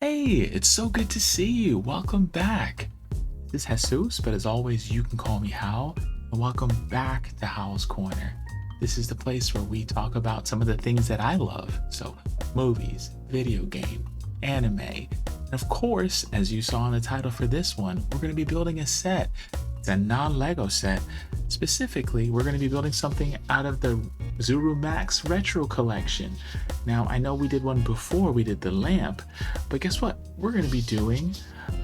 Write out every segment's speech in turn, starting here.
Hey, it's so good to see you. Welcome back. This is Jesus, but as always, you can call me Hal. And welcome back to Hal's Corner. This is the place where we talk about some of the things that I love. So, movies, video game, anime. And of course, as you saw in the title for this one, we're going to be building a set. It's a non-Lego set. Specifically, we're going to be building something out of the ZURU Max Retro Collection. Now, I know we did one before we did the lamp, but guess what? We're going to be doing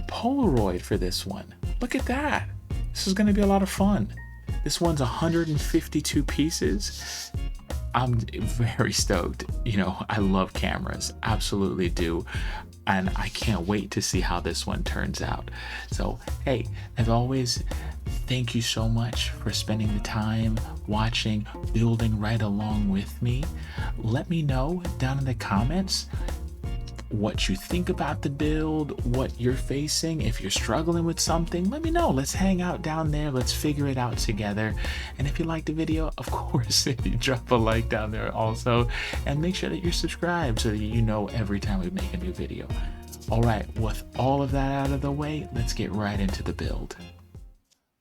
Polaroid for this one. Look at that. This is going to be a lot of fun. This one's 152 pieces. I'm very stoked. You know, I love cameras, absolutely do. And I can't wait to see how this one turns out. So, hey, as always, thank you so much for spending the time watching, building right along with me. Let me know down in the comments what you think about the build, what you're facing. If you're struggling with something, let me know. Let's hang out down there. Let's figure it out together. And if you like the video, of course, you drop a like down there also. And make sure that you're subscribed so that you know every time we make a new video. All right, with all of that out of the way, let's get right into the build.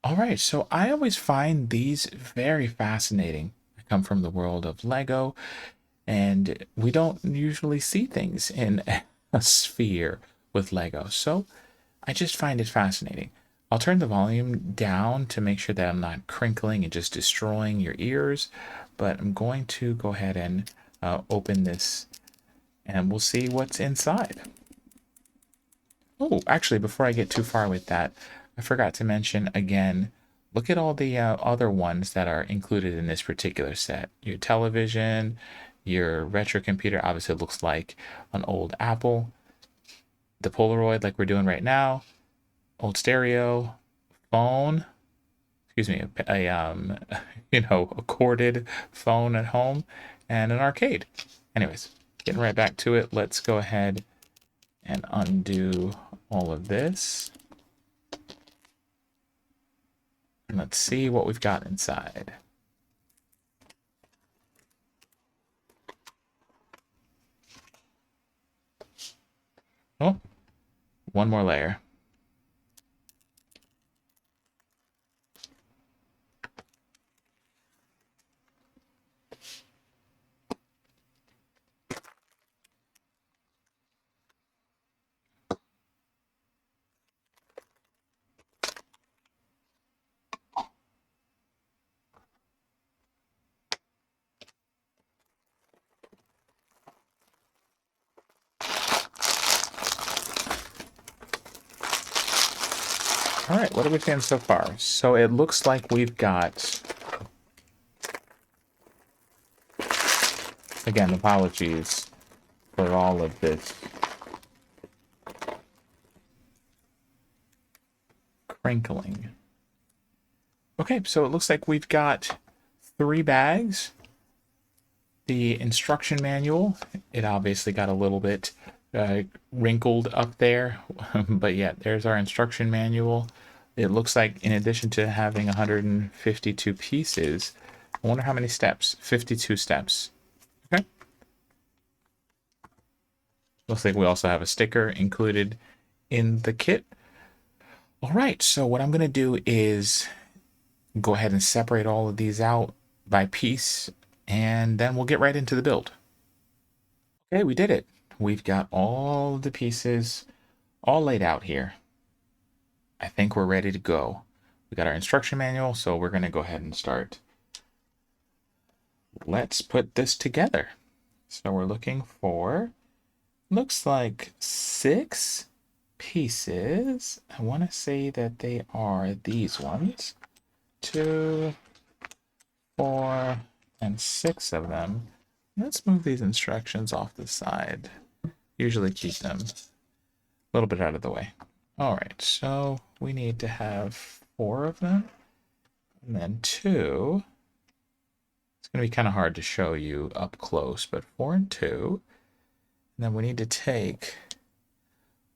All right, so I always find these very fascinating. I come from the world of Lego, and we don't usually see things in a sphere with Lego. So I just find it fascinating. I'll turn the volume down to make sure that I'm not crinkling and just destroying your ears, but I'm going to go ahead and open this and we'll see what's inside. Oh, actually, before I get too far with that, I forgot to mention again, look at all the other ones that are included in this particular set. Your television, your retro computer obviously looks like an old Apple, the Polaroid like we're doing right now, old stereo, phone, excuse me, a a corded phone at home, and an arcade. Anyways, getting right back to it, let's go ahead and undo all of this. And let's see what we've got inside. Oh, one more layer. All right, what are we seeing so far? So it looks like we've got, again, apologies for all of this crinkling. Okay, so it looks like we've got 3 bags. The instruction manual, it obviously got a little bit wrinkled up there, but yeah, there's our instruction manual. It looks like in addition to having 152 pieces, I wonder how many steps? 52 steps. Okay. Looks like we also have a sticker included in the kit. All right, so what I'm going to do is go ahead and separate all of these out by piece, and then we'll get right into the build. Okay, we did it. We've got all the pieces all laid out here. I think we're ready to go. We got our instruction manual, so we're going to go ahead and start. Let's put this together. So we're looking for, looks like 6 pieces. I want to say that they are these ones. 2, 4, and 6 of them. Let's move these instructions off the side. Usually keep them a little bit out of the way. All right, so we need to have 4 of them, and then 2. It's going to be kind of hard to show you up close, but 4 and 2. And then we need to take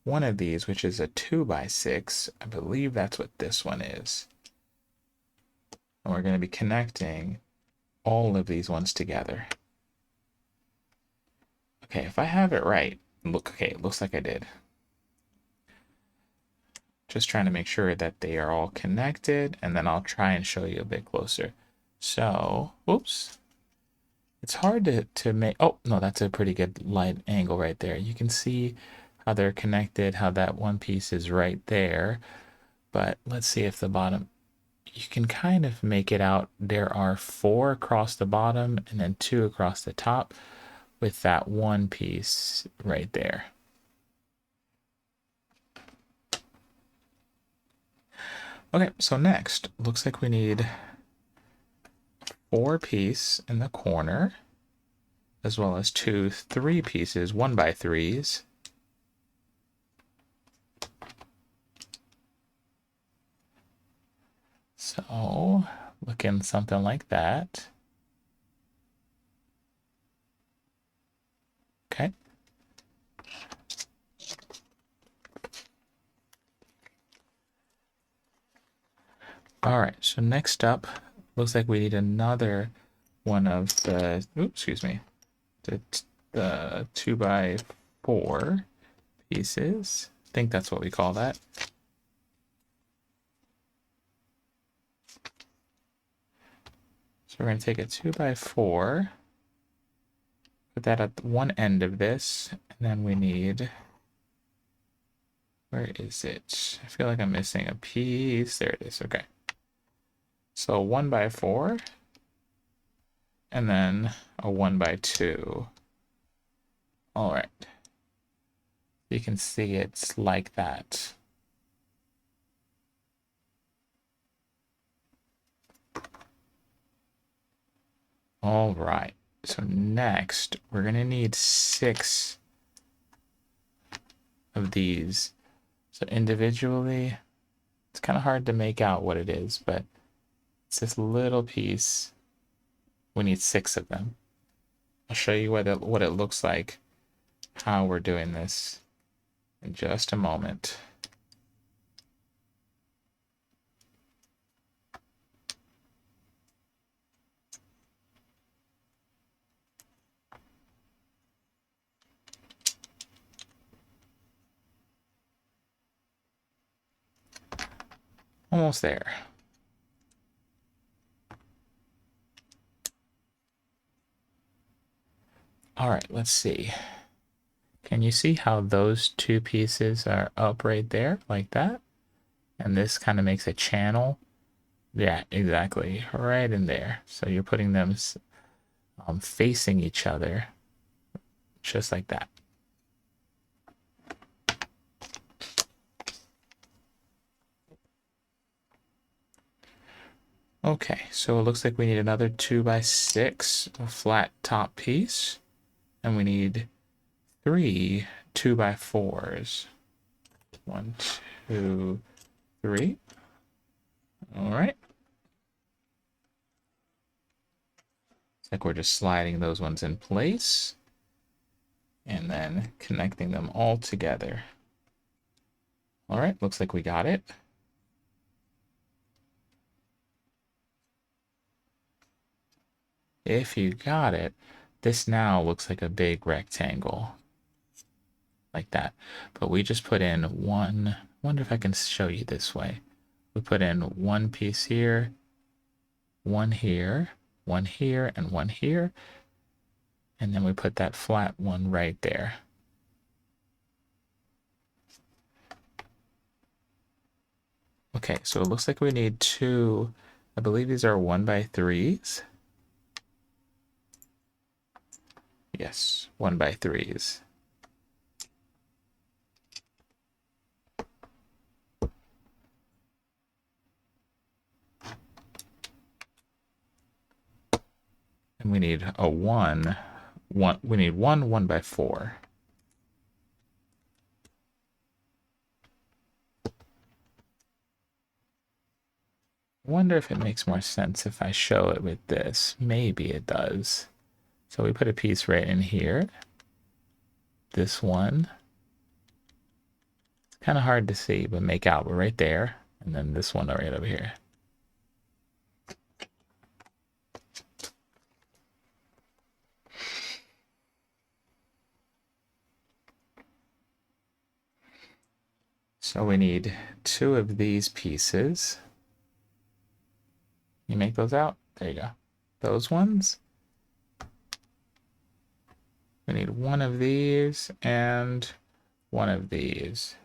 one of these, which is a 2x6. I believe that's what this one is. And we're going to be connecting all of these ones together. Okay, if I have it right, look, okay, it looks like I did. Just trying to make sure that they are all connected, and then I'll try and show you a bit closer. So, whoops. It's hard to make, oh, no, that's a pretty good light angle right there. You can see how they're connected, how that one piece is right there. But let's see if the bottom, you can kind of make it out. There are 4 across the bottom and then 2 across the top with that one piece right there. Okay, so next, looks like we need 4 piece in the corner, as well as 2 3 pieces, 1x3s. So, looking something like that. Okay. All right, so next up, looks like we need another one of the, oops, excuse me, the 2x4 pieces. I think that's what we call that. So we're going to take a 2x4, put that at one end of this, and then we need, where is it? I feel like I'm missing a piece. There it is. Okay. So 1x4, and then a 1x2. All right. You can see it's like that. All right. So next, we're going to need 6 of these. So individually, it's kind of hard to make out what it is, but it's this little piece. We need 6 of them. I'll show you what it looks like, how we're doing this in just a moment. Almost there. All right, let's see. Can you see how those 2 pieces are up right there like that? And this kind of makes a channel. Yeah, exactly. Right in there. So you're putting them facing each other just like that. Okay, so it looks like we need another 2x6 flat top piece, and we need 3 2x4s. 1, 2, 3. All right. It's like we're just sliding those ones in place and then connecting them all together. All right, looks like we got it. If you got it, this now looks like a big rectangle like that. But we just put in one, wonder if I can show you this way. We put in one piece here, one here, one here, and one here. And then we put that flat one right there. Okay, so it looks like we need 2, I believe these are 1x3s. Yes, 1x3s. And we need a 1, we need one 1x4. I wonder if it makes more sense if I show it with this. Maybe it does. So we put a piece right in here. This one. It's kind of hard to see, but make out. We're right there. And then this one right over here. So we need 2 of these pieces. You make those out? There you go. Those ones. We need 1 of these and 1 of these.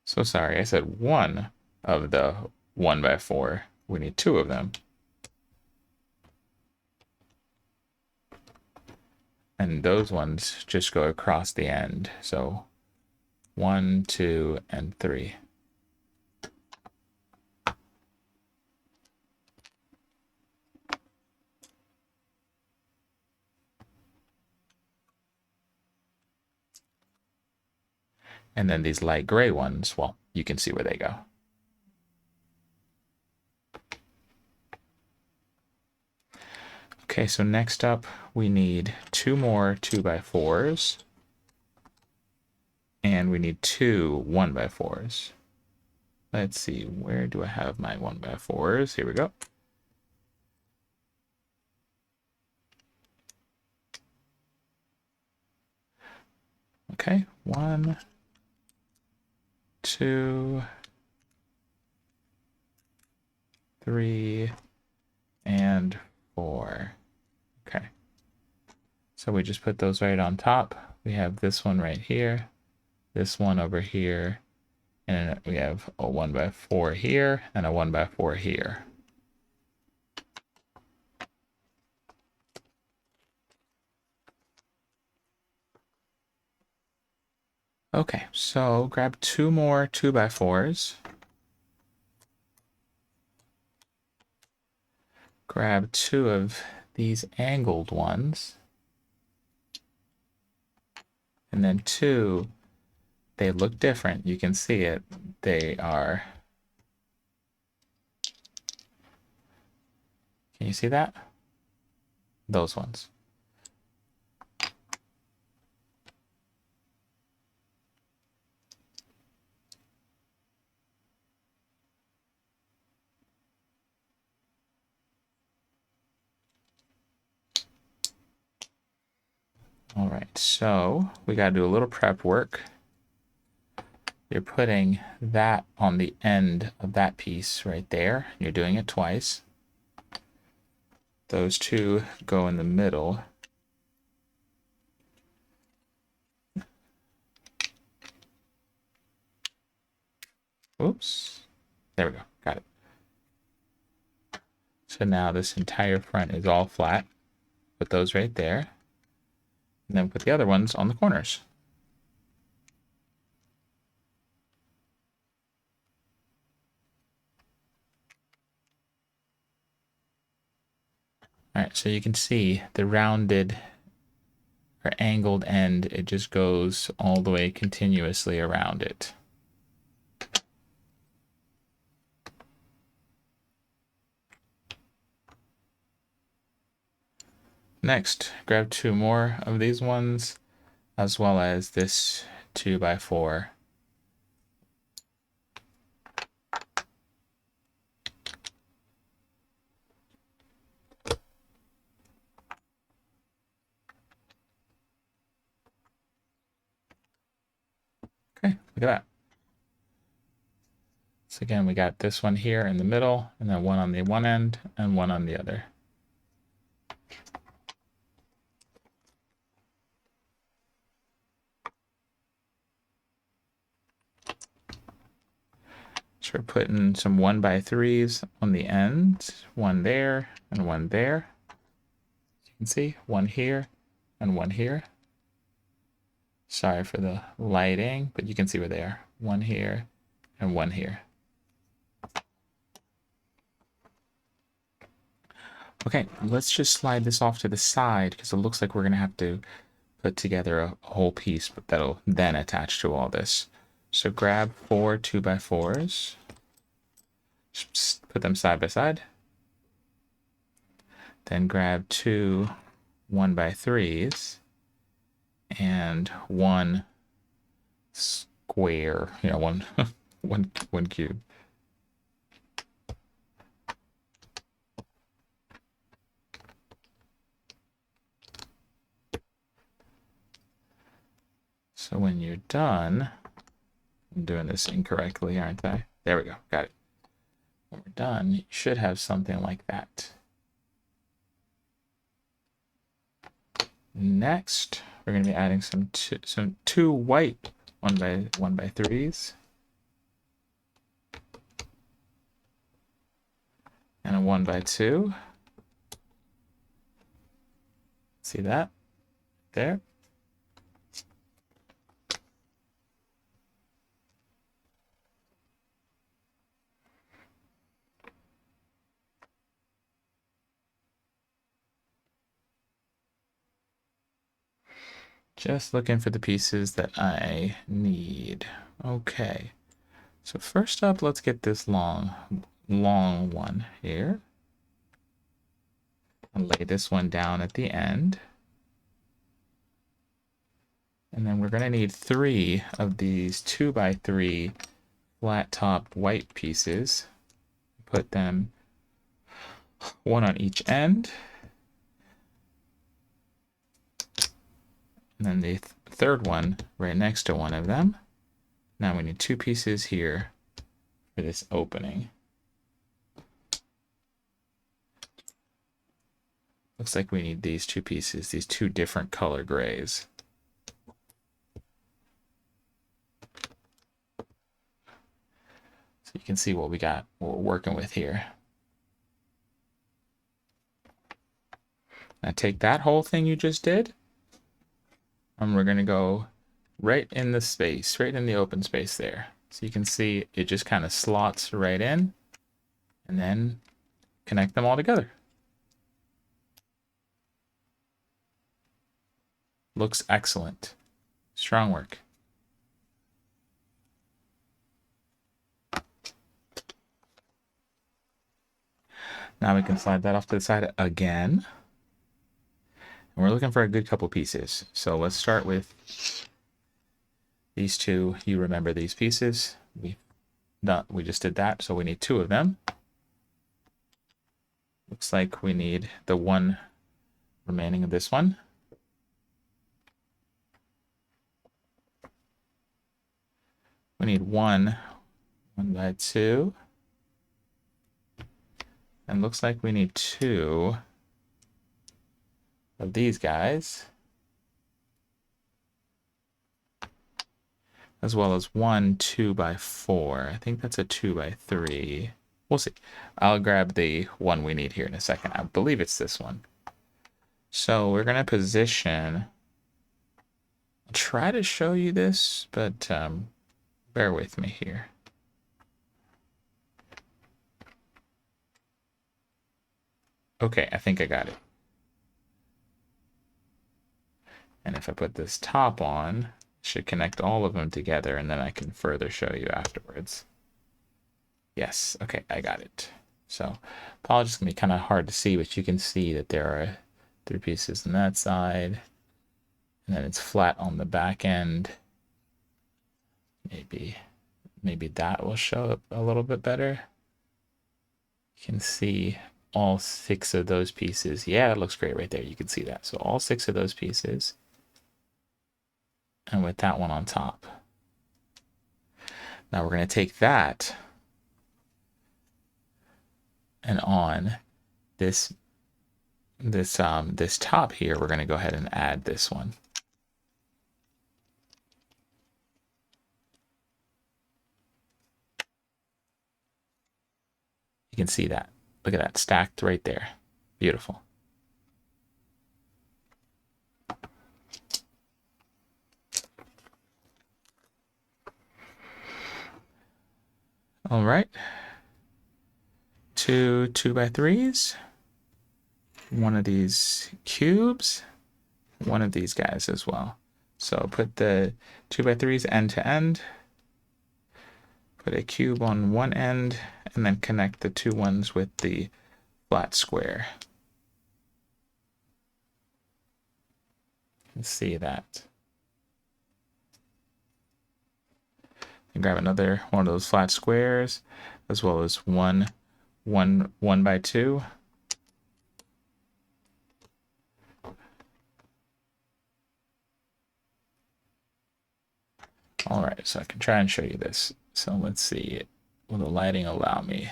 So sorry, I said 1 of the 1x4. We need 2 of them. And those ones just go across the end. So 1, 2, and 3. And then these light gray ones, well, you can see where they go. Okay, so next up, we need 2 more 2x4s. And we need 2 1x4s. Let's see, where do I have my 1x4s? Here we go. Okay, 1, 2, 3, and 4. Okay. So we just put those right on top. We have this one right here, this one over here, and we have a 1x4 here and a 1x4 here. Okay, so grab 2 more 2x4s. Grab 2 of these angled ones. And then 2, they look different. You can see it. They are... Can you see that? Those ones. All right, so we got to do a little prep work. You're putting that on the end of that piece right there. You're doing it twice. Those 2 go in the middle. Oops. There we go. Got it. So now this entire front is all flat. Put those right there. And then put the other ones on the corners. All right, so you can see the rounded or angled end, it just goes all the way continuously around it. Next, grab 2 more of these ones, as well as this 2x4. Okay, look at that. So again, we got this one here in the middle, and then one on the one end, and one on the other. So we're putting some 1x3s on the ends, one there and one there. You can see one here and one here. Sorry for the lighting, but you can see where they are. One here and one here. Okay, let's just slide this off to the side because it looks like we're going to have to put together a whole piece, but that'll then attach to all this. So grab 4 2x4s, just put them side by side. Then grab 2 1x3s and 1 square, one cube. So when you're done, I'm doing this incorrectly, aren't I? There we go, got it. When we're done, you should have something like that. Next, we're going to be adding some two white 1x1x3s and a 1x2. See that there? Just looking for the pieces that I need. Okay. So first up, let's get this long one here. And lay this one down at the end. And then we're going to need 3 of these 2x3 flat top white pieces. Put them one on each end. And then the third one right next to one of them. Now we need 2 pieces here for this opening. Looks like we need these 2 pieces, these 2 different color grays. So you can see what what we're working with here. Now take that whole thing you just did, and we're going to go right in the space, right in the open space there. So you can see it just kind of slots right in, and then connect them all together. Looks excellent. Strong work. Now we can slide that off to the side again. And we're looking for a good couple pieces. So let's start with these 2. You remember these pieces. We just did that, so we need 2 of them. Looks like we need the one remaining of this one. We need 1x2. And looks like we need 2 of these guys, as well as 1 2x4. I think that's a 2x3. We'll see. I'll grab the one we need here in a second. I believe it's this one. So we're going to position. I'll try to show you this, but bear with me here. Okay, I think I got it. And if I put this top on, it should connect all of them together, and then I can further show you afterwards. Yes, okay, I got it. So apologies, it's gonna be kind of hard to see, but you can see that there are 3 pieces on that side, and then it's flat on the back end. Maybe that will show up a little bit better. You can see all 6 of those pieces. Yeah, that looks great right there. You can see that. So all 6 of those pieces, and with that one on top. Now we're going to take that, and on this top here, we're going to go ahead and add this one. You can see that. Look at that, stacked right there. Beautiful. All right. 2 2x3s. One of these cubes. One of these guys as well. So put the 2x3s end to end. Put a cube on one end, and then connect the 2 ones with the flat square. You can see that. And grab another one of those flat squares, as well as one 1x2. so I can try and show you this. So let's see, will the lighting allow me?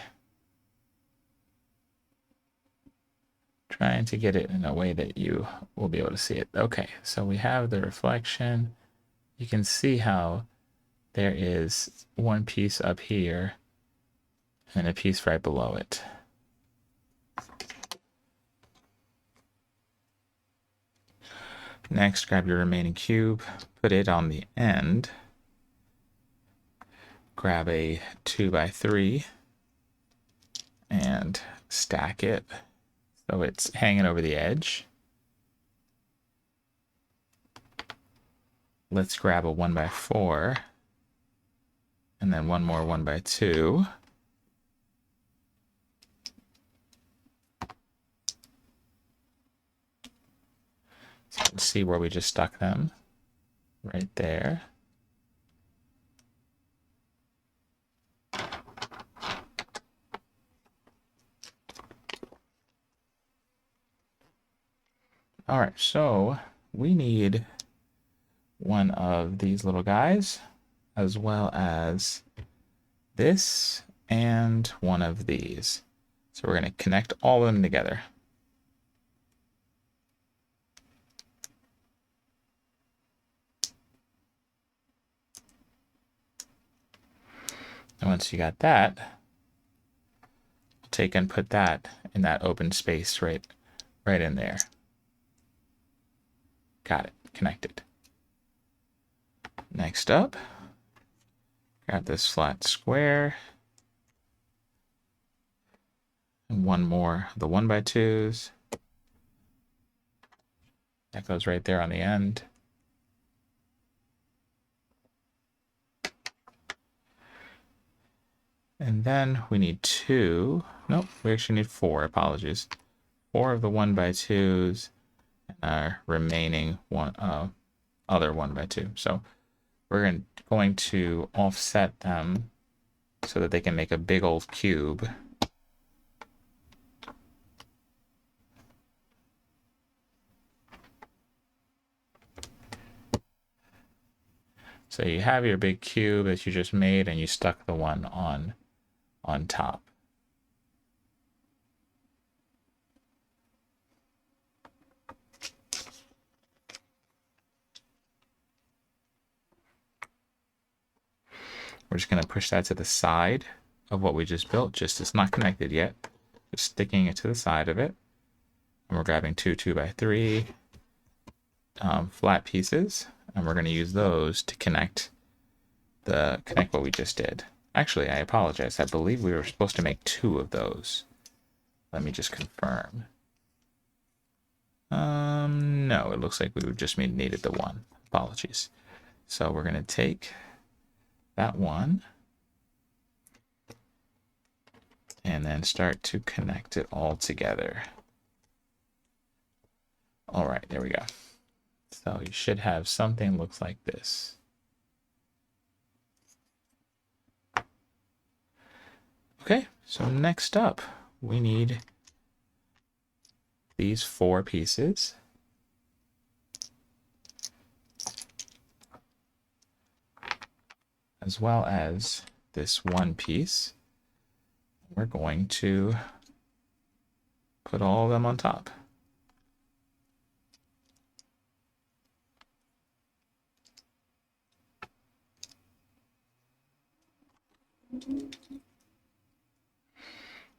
Trying to get it in a way that you will be able to see it. Okay, so we have the reflection. You can see how there is one piece up here and a piece right below it. Next, grab your remaining cube, put it on the end. Grab a 2x3 and stack it so it's hanging over the edge. Let's grab a 1x4 and then one more 1x2. So let's see where we just stuck them. Right there. All right, so we need one of these little guys, as well as this and one of these. So we're going to connect all of them together. And once you got that, we'll take and put that in that open space right in there. Got it, connected. Next up, grab this flat square and one more of the 1x2s. That goes right there on the end. And then we need two. Nope, we actually need four, apologies. 4 of the 1x2s and our remaining other 1x2. So we're going to offset them so that they can make a big old cube. So you have your big cube that you just made and you stuck the one on top. We're just going to push that to the side of what we just built. Just it's not connected yet. Just sticking it to the side of it. And we're grabbing two 2x3 flat pieces, and we're going to use those to connect what we just did. Actually, I apologize. I believe we were supposed to make 2 of those. Let me just confirm. No, it looks like we just needed the 1. Apologies. So we're going to take that one and then start to connect it all together. All right, there we go. So you should have something looks like this. Okay, so next up, we need these 4 pieces. As well as this one piece. We're going to put all of them on top.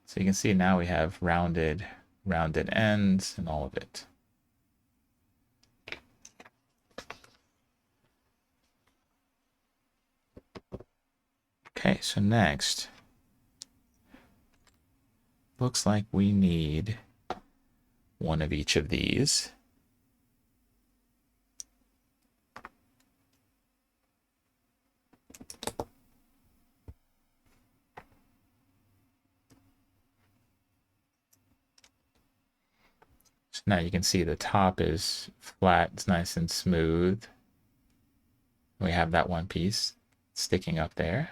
So you can see now we have rounded ends and all of it. Okay, so next, looks like we need one of each of these. So now you can see the top is flat, it's nice and smooth. We have that one piece sticking up there.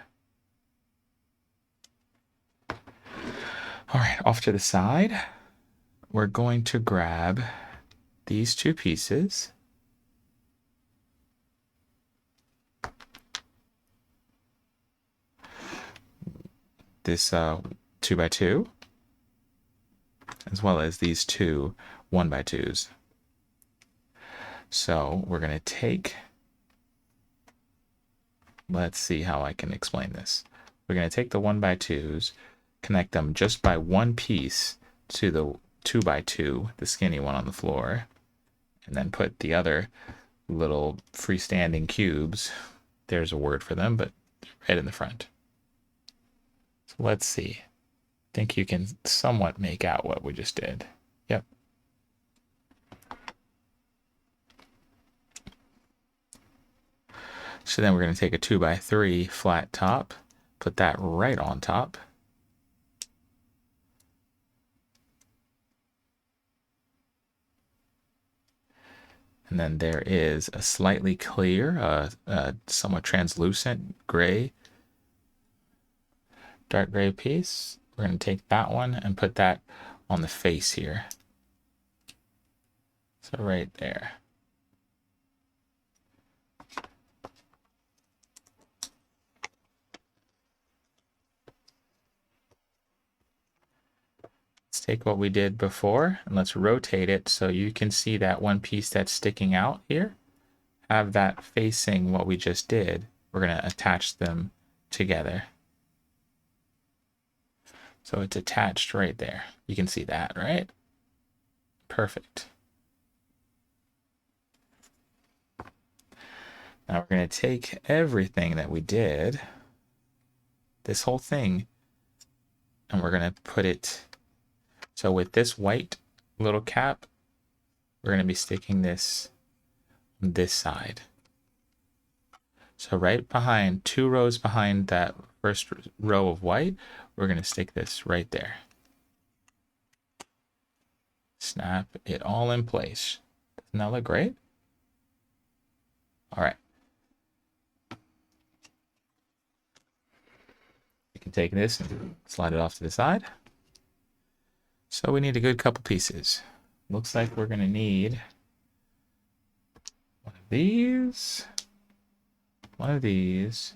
All right, off to the side, we're going to grab these 2 pieces. this 2x2, as well as these two 1x2s. So we're going to take, let's see how I can explain this. We're going to take the 1x2s, connect them just by one piece to the 2x2, the skinny one on the floor, and then put the other little freestanding cubes, there's a word for them, but right in the front. So let's see. I think you can somewhat make out what we just did. Yep. So then we're going to take a 2x3 flat top, put that right on top. And then there is a slightly clear, somewhat translucent gray, dark gray piece. We're going to take that one and put that on the face here. So right there. Let's take what we did before and let's rotate it so you can see that one piece that's sticking out here. Have that facing what we just did. We're going to attach them together. So it's attached right there. You can see that, right? Perfect. Now we're going to take everything that we did, this whole thing, and we're going to put it, so with this white little cap, we're going to be sticking this on this side. So right behind, 2 rows behind that first row of white, we're going to stick this right there. Snap it all in place. Doesn't that look great? All right. You can take this and slide it off to the side. So we need a good couple pieces. Looks like we're going to need one of these, one of these,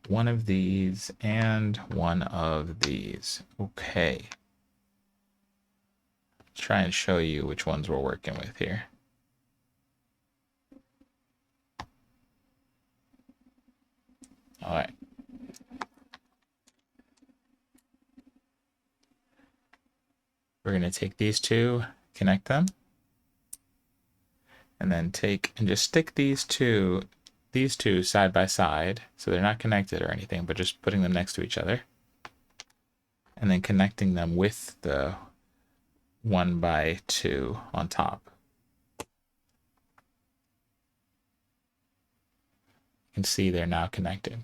one of these, and one of these. Okay. Let's try and show you which ones we're working with here. All right. We're going to take these two, connect them, and then take and just stick these two side by side, so they're not connected or anything, but just putting them next to each other, and then connecting them with the 1x2 on top. You can see they're now connected.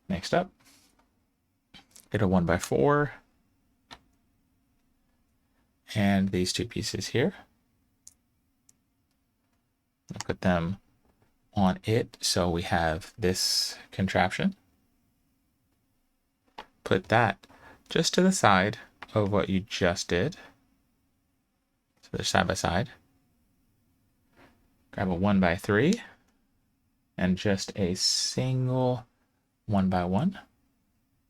Next up, get a 1x4 and these two pieces here. I'll put them on it so we have this contraption. Put that just to the side of what you just did. So they're side by side. Grab a 1x3 and just a single 1x1.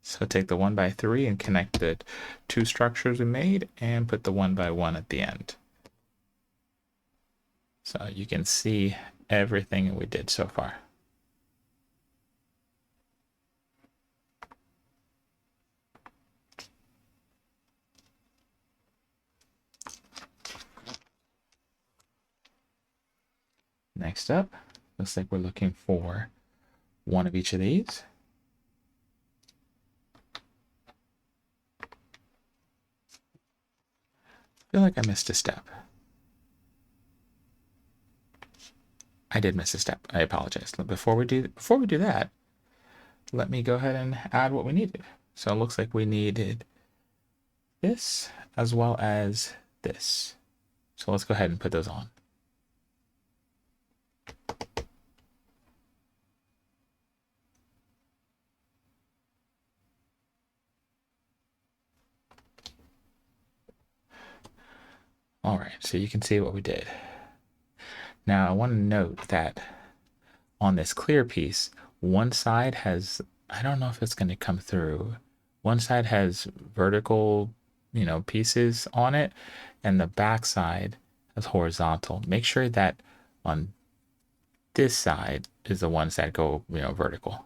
So take the 1x3 and connect the two structures we made and put the 1x1 at the end. So you can see everything we did so far. Next up, looks like we're looking for one of each of these. I feel like I missed a step. I did miss a step. I apologize. Before we do that, let me go ahead and add what we needed. So it looks like we needed this as well as this. So let's go ahead and put those on. All right, so you can see what we did. Now I want to note that on this clear piece, one side has, I don't know if it's going to come through. One side has vertical, pieces on it, and the back side has horizontal. Make sure that on this side is the ones that go, vertical.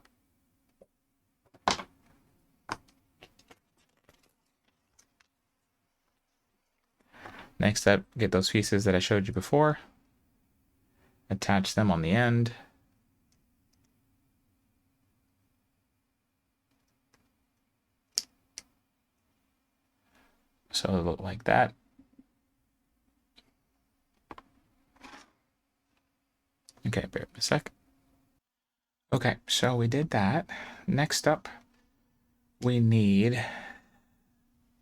Next up, get those pieces that I showed you before. Attach them on the end. So it'll look like that. Okay, bear with me a sec. Okay, so we did that. Next up, we need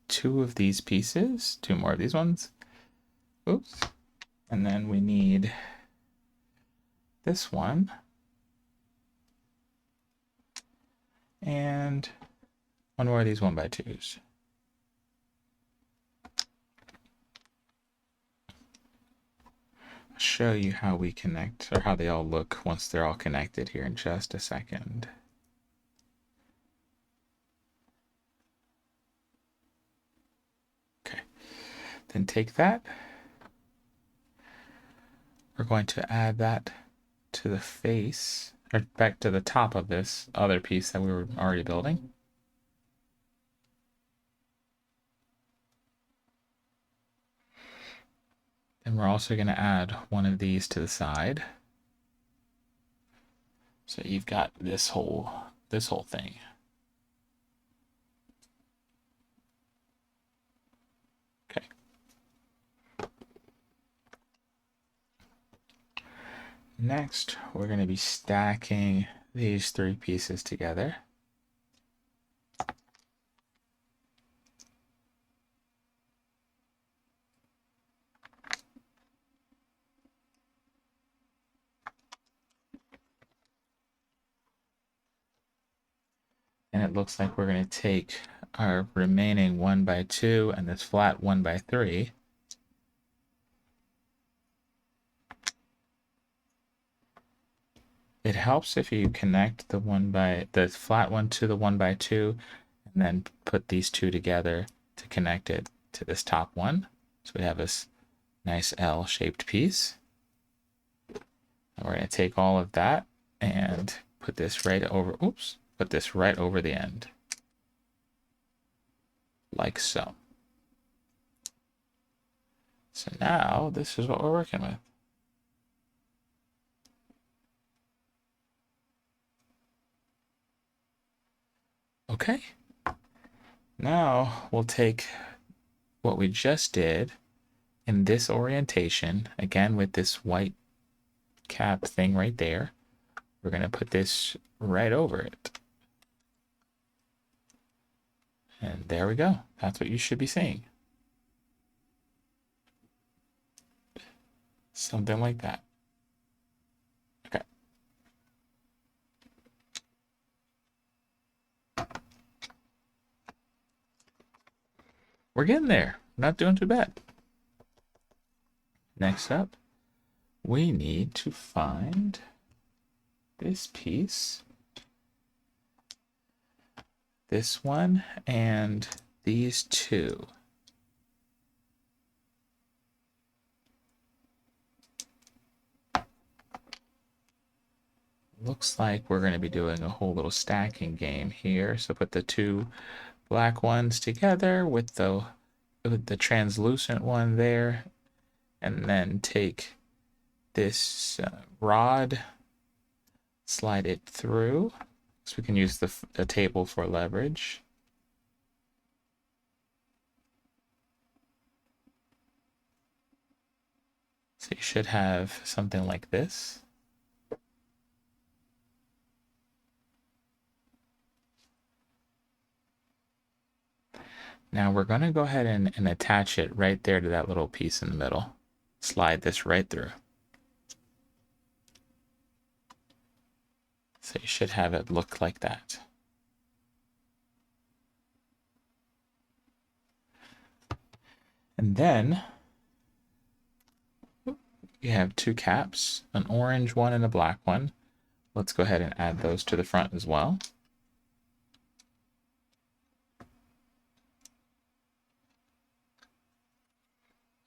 two of these pieces, two more of these ones. Oops. And then we need this one. And one more of these 1x2s. I'll show you how we connect, or how they all look once they're all connected here in just a second. Okay, then take that. We're going to add that to the face, or back to the top of this other piece that we were already building. Then we're also going to add one of these to the side. So you've got this whole thing. Okay. Next, we're going to be stacking these three pieces together. And it looks like we're going to take our remaining 1x2 and this flat 1x3. It helps if you connect the flat one to the 1x2 and then put these two together to connect it to this top one. So we have this nice L-shaped piece. And we're going to take all of that and put this right over, put this right over the end. Like so. So now this is what we're working with. Okay. Now we'll take what we just did in this orientation, again with this white cap thing right there. We're going to put this right over it. And there we go. That's what you should be seeing. Something like that. Okay. We're getting there. Not doing too bad. Next up, we need to find this piece, this one, and these two. Looks like we're going to be doing a whole little stacking game here. So put the two black ones together with the translucent one there, and then take this rod, slide it through, so we can use the table for leverage. So you should have something like this. Now we're going to go ahead and attach it right there to that little piece in the middle. Slide this right through. So you should have it look like that. And then you have two caps, an orange one and a black one. Let's go ahead and add those to the front as well.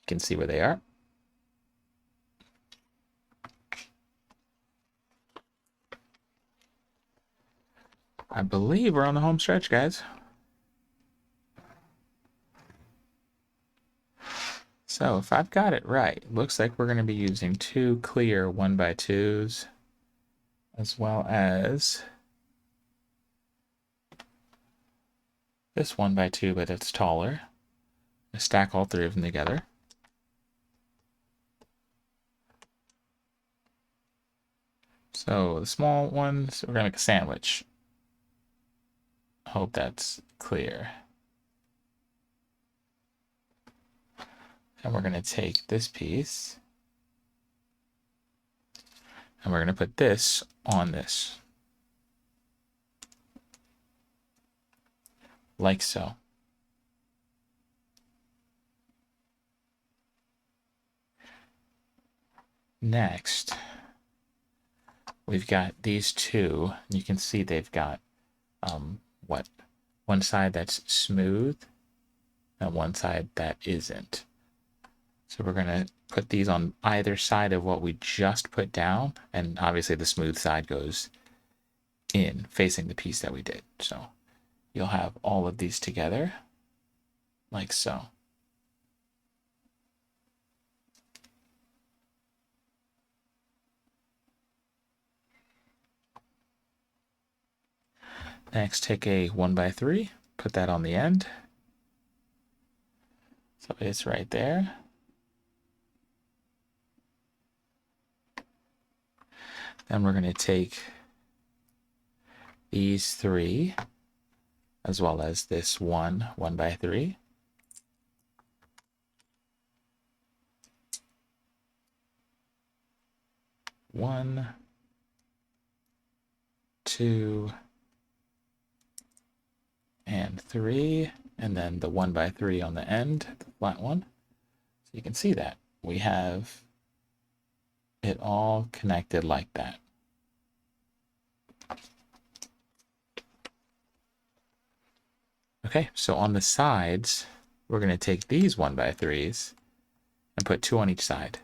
You can see where they are. I believe we're on the home stretch, guys. So if I've got it right, looks like we're going to be using 2 clear 1x2s, as well as this 1x2, but it's taller. Stack all 3 of them together. So the small ones, we're going to make a sandwich. Hope that's clear. And we're going to take this piece and we're going to put this on this. Like so. Next, we've got these 2. You can see they've got one side that's smooth and one side that isn't. So we're going to put these on either side of what we just put down, and obviously the smooth side goes in facing the piece that we did. So you'll have all of these together like so. Next, take a 1x3, put that on the end. So it's right there. Then we're going to take these 3, as well as this 1x3. One, 2, and 3, and then the 1x3 on the end, the flat one. So you can see that we have it all connected like that. Okay, so on the sides, we're going to take these 1x3s and put 2 on each side.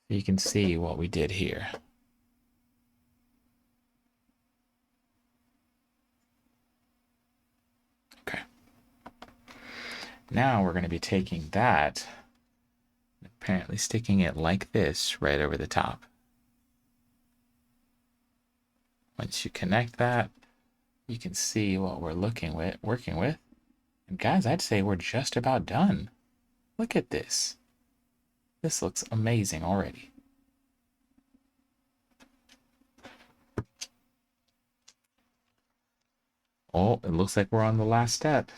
You can see what we did here. Okay. Now we're going to be taking that, apparently sticking it like this right over the top. Once you connect that, you can see what we're working with. And guys, I'd say we're just about done. Look at this. This looks amazing already. Oh, it looks like we're on the last step.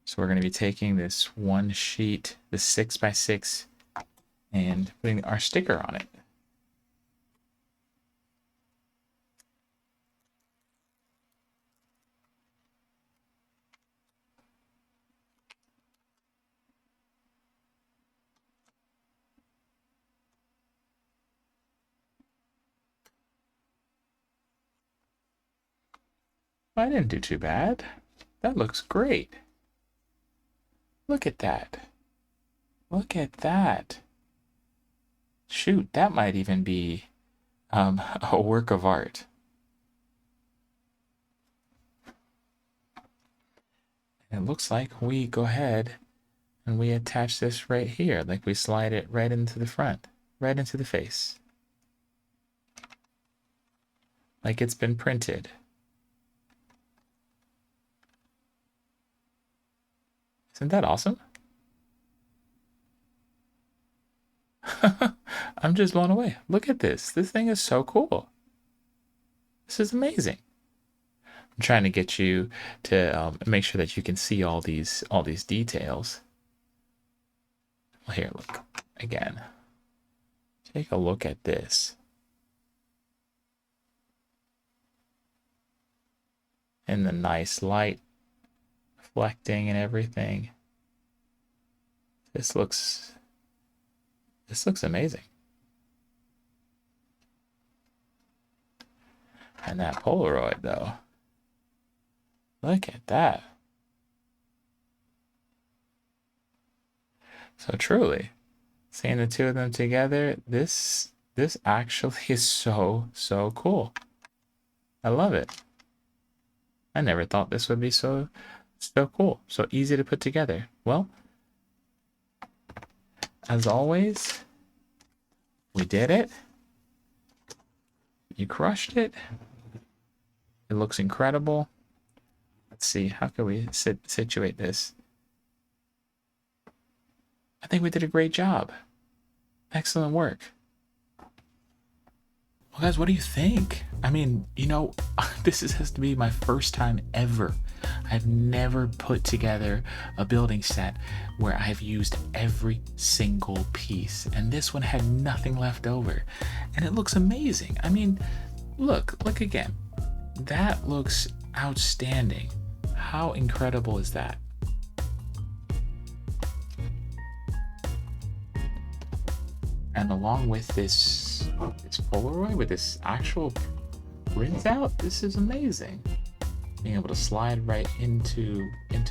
So we're going to be taking this one sheet, this 6x6, and putting our sticker on it. I didn't do too bad. That looks great. Look at that. Look at that. Shoot, that might even be a work of art. And it looks like we go ahead and we attach this right here, like we slide it right into the front, right into the face. Like it's been printed. Isn't that awesome? I'm just blown away. Look at this. This thing is so cool. This is amazing. I'm trying to get you to make sure that you can see all these details. Well, here, look again. Take a look at this. and the nice light reflecting and everything. This looks amazing. And that Polaroid though. Look at that. So truly, seeing the two of them together, this actually is so cool. I love it. I never thought this would be so cool, so easy to put together. Well, as always, we did it. You crushed it. It looks incredible. Let's see, how can we situate this? I think we did a great job. Excellent work. Well, guys, what do you think? I mean, you know, this has to be my first time ever. I've never put together a building set where I've used every single piece, and this one had nothing left over, and it looks amazing. I mean, look again. That looks outstanding. How incredible is that? And along with this Polaroid, with this actual printout, this is amazing. Being able to slide right into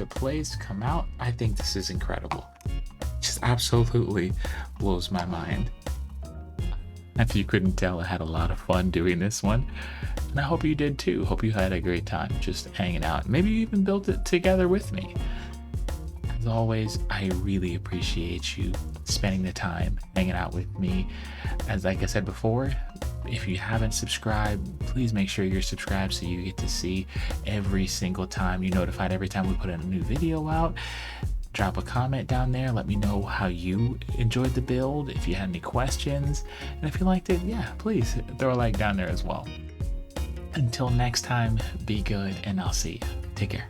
place, come out, I think this is incredible. Just absolutely blows my mind. If you couldn't tell, I had a lot of fun doing this one, and I hope you did too. Hope you had a great time just hanging out. Maybe you even built it together with me. As always, I really appreciate you spending the time hanging out with me. As like I said before, if you haven't subscribed, please make sure you're subscribed so you get to see every single time, you're notified every time we put a new video out. Drop a comment down there. Let me know how you enjoyed the build, if you had any questions, and if you liked it, yeah, please throw a like down there as well. Until next time, be good, and I'll see you. Take care.